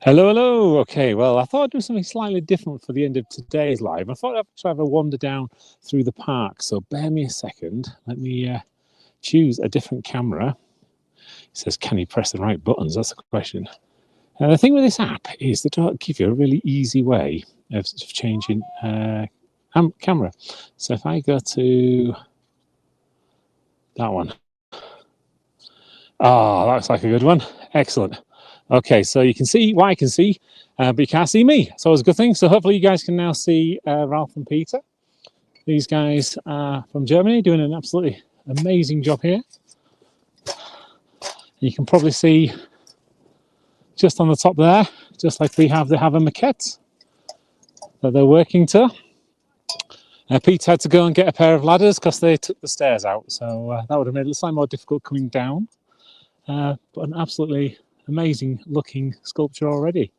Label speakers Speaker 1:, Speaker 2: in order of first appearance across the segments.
Speaker 1: Hello, hello. Okay, well, I thought I'd do something slightly different for the end of today's live. I thought I'd try to have a wander down through the park. So bear me a second. Let me choose a different camera. It says, can you press the right buttons? That's the question. And the thing with this app is they don't give you a really easy way of changing camera. So if I go to that one. Oh, that looks like a good one. Excellent. Okay, so you can see what I can see, but you can't see me. So it's a good thing. So hopefully you guys can now see Ralph and Peter. These guys are from Germany, doing an absolutely amazing job here. You can probably see just on the top there, just like they have a maquette that they're working to. Pete had to go and get a pair of ladders because they took the stairs out. So that would have made it slightly more difficult coming down. But an absolutely amazing looking sculpture already,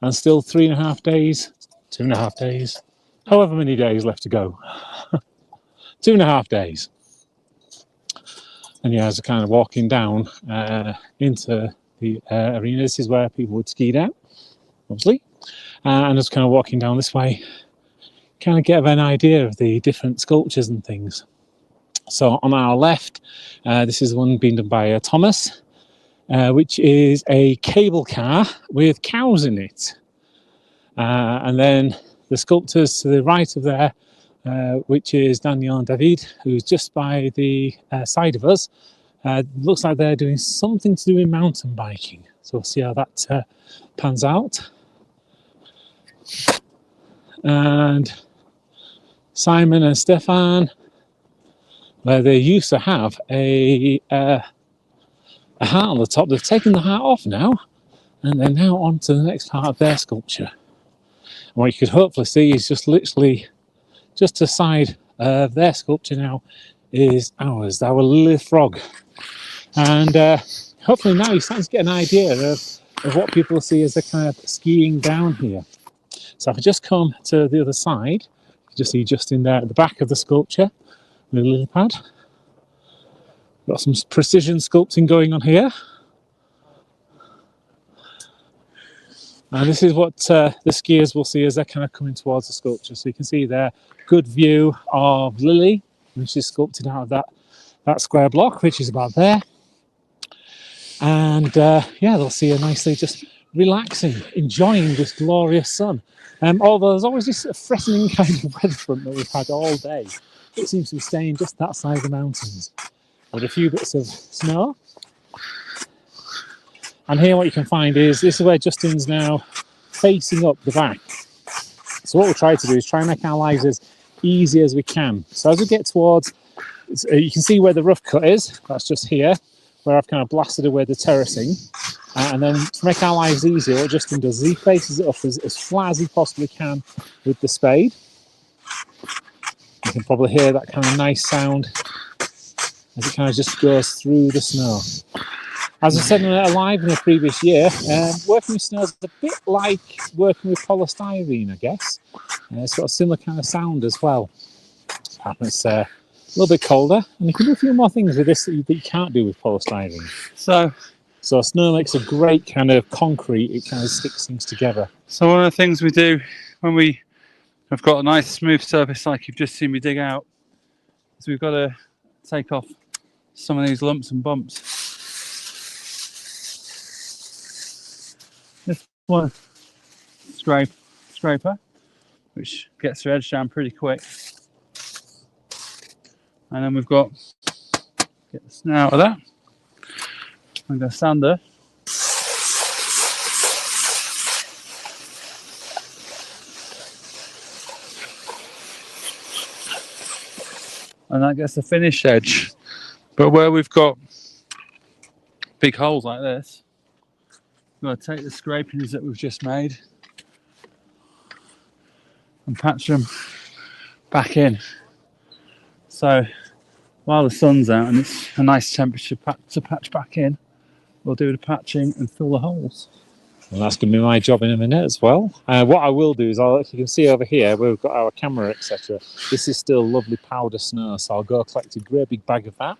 Speaker 1: and still 3.5 days, 2.5 days, however many days left to go. 2.5 days. And yeah, as we're kind of walking down into the arena, this is where people would ski down, obviously, and just kind of walking down this way, kind of get an idea of the different sculptures and things. So on our left, this is one being done by Thomas, which is a cable car with cows in it. And then the sculptors to the right of there, which is Daniel and David, who's just by the side of us. Looks like they're doing something to do with mountain biking. So we'll see how that pans out. And Simon and Stefan, where they used to have a hat on the top. They've taken the hat off now, and they're now on to the next part of their sculpture. And what you could hopefully see is just literally just to the side of their sculpture now is ours, our Lilly frog. And hopefully now you're starting to get an idea of what people see as they're kind of skiing down here. So if I just come to the other side, you just see just in there at the back of the sculpture, the lily pad. Got some precision sculpting going on here. And this is what the skiers will see as they're kind of coming towards the sculpture. So you can see there, good view of Lilly, which is sculpted out of that square block, which is about there. And yeah, they'll see her nicely just relaxing, enjoying this glorious sun. Although there's always this threatening kind of weather front that we've had all day. It seems to be staying just that side of the mountains, with a few bits of snow. And here what you can find is, this is where Justin's now facing up the back. So what we'll try to do is try and make our lives as easy as we can. So as we get towards, you can see where the rough cut is, that's just here, where I've kind of blasted away the terracing. And then to make our lives easier, what Justin does is he faces it up as flat as he possibly can with the spade. You can probably hear that kind of nice sound as it kind of just goes through the snow. As I said in a live in the previous year, working with snow is a bit like working with polystyrene, I guess. It's got a similar kind of sound as well. It's a little bit colder, and you can do a few more things with this that you can't do with polystyrene. So snow makes a great kind of concrete, it kind of sticks things together.
Speaker 2: So one of the things we do when we have got a nice smooth surface like you've just seen me dig out, is we've got to take off some of these lumps and bumps. This one scraper, which gets the edge down pretty quick. And then we've got, get the snow out of that. I'm going to sander. And that gets the finished edge. But where we've got big holes like this, we've got to take the scrapings that we've just made and patch them back in. So while the sun's out and it's a nice temperature to patch back in, we'll do the patching and fill the holes.
Speaker 1: And that's going to be my job in a minute as well. What I will do is, if you can see over here, where we've got our camera, etc. This is still lovely powder snow, so I'll go collect a great big bag of that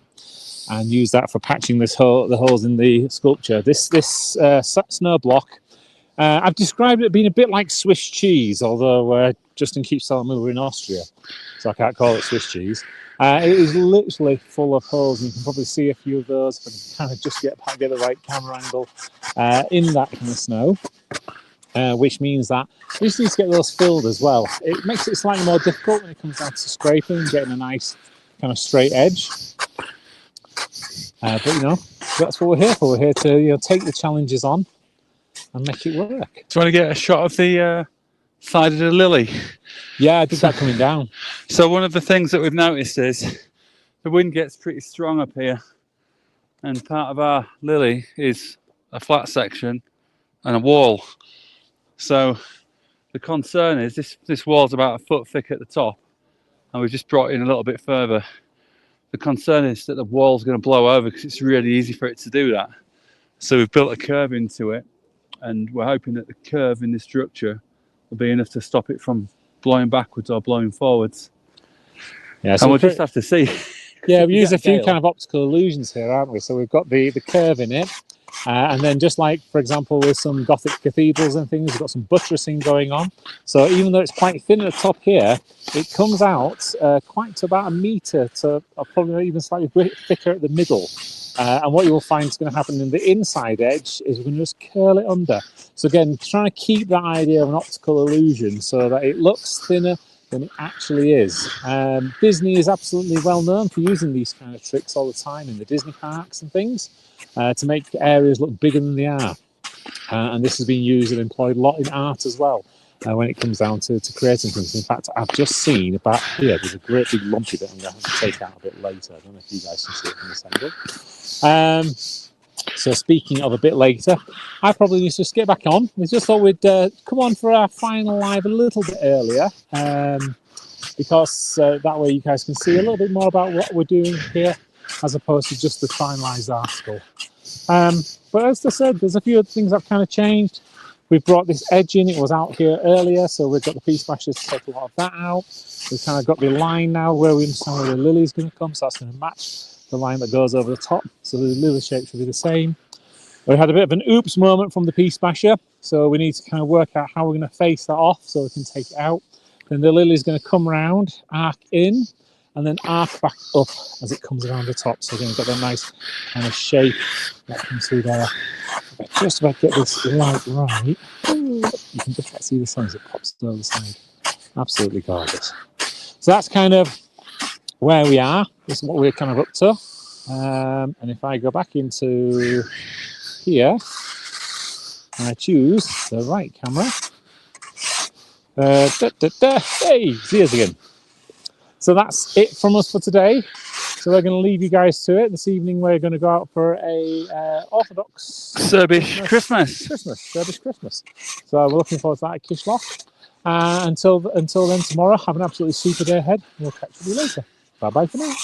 Speaker 1: and use that for patching the holes in the sculpture. This snow block I've described it being a bit like Swiss cheese, although Justin keeps telling me we're in Austria, so I can't call it Swiss cheese. It is literally full of holes, and you can probably see a few of those if I can kind of just get the right camera angle in that kind of snow, which means that we just need to get those filled as well. It makes it slightly more difficult when it comes down to scraping and getting a nice kind of straight edge. But you know, that's what we're here for. We're here to take the challenges on and make it work.
Speaker 2: Do you want to get a shot of the side of the Lilly?
Speaker 1: Yeah, I did that coming down.
Speaker 2: So one of the things that we've noticed is the wind gets pretty strong up here, and part of our Lilly is a flat section and a wall. So the concern is this wall's about a foot thick at the top, and we've just brought it in a little bit further. The concern is that the wall's going to blow over because it's really easy for it to do that. So we've built a curve into it, and we're hoping that the curve in the structure will be enough to stop it from blowing backwards or blowing forwards.
Speaker 1: Yeah, so
Speaker 2: and we'll just have to see.
Speaker 1: Yeah, we use a few kind of optical illusions here, aren't we? So we've got the curve in it, and then just like, for example, with some Gothic cathedrals and things, we've got some buttressing going on. So even though it's quite thin at the top here, it comes out quite to about 1 metre to probably even slightly thicker at the middle. And what you will find is going to happen in the inside edge is we're going to just curl it under. So again, trying to keep that idea of an optical illusion so that it looks thinner than it actually is. Disney is absolutely well known for using these kind of tricks all the time in the Disney parks and things to make areas look bigger than they are. And this has been used and employed a lot in art as well when it comes down to creating things. In fact, I've just seen about here, there's a great big lumpy bit I'm going to have to take out a bit later. I don't know if you guys can see it from this angle. So speaking of a bit later, I probably need to just get back on. We just thought we'd come on for our final live a little bit earlier because that way you guys can see a little bit more about what we're doing here as opposed to just the finalised article. But as I said, there's a few other things that have kind of changed. We've brought this edge in, it was out here earlier, so we've got the piece bashers to take a lot of that out. We've kind of got the line now where we understand where the Lilly's going to come, so that's going to match the line that goes over the top, so the Lilly shape should be the same. We had a bit of an oops moment from the piece basher, so we need to kind of work out how we're going to face that off so we can take it out. Then the Lilly's going to come round, arc in, and then arc back up as it comes around the top. So again, we've got that nice kind of shape that comes through there. Just about get this light right. You can just about see the sun as it pops over the side. Absolutely gorgeous. So that's kind of where we are. This is what we're kind of up to. And if I go back into here, and I choose the right camera. Hey, see us again. So that's it from us for today. So we're going to leave you guys to it. This evening we're going to go out for a Orthodox
Speaker 2: Serbish Christmas.
Speaker 1: Serbish Christmas. So we're looking forward to that at Kishloch. Until then, tomorrow, have an absolutely super day ahead. We'll catch you later. Bye bye for now.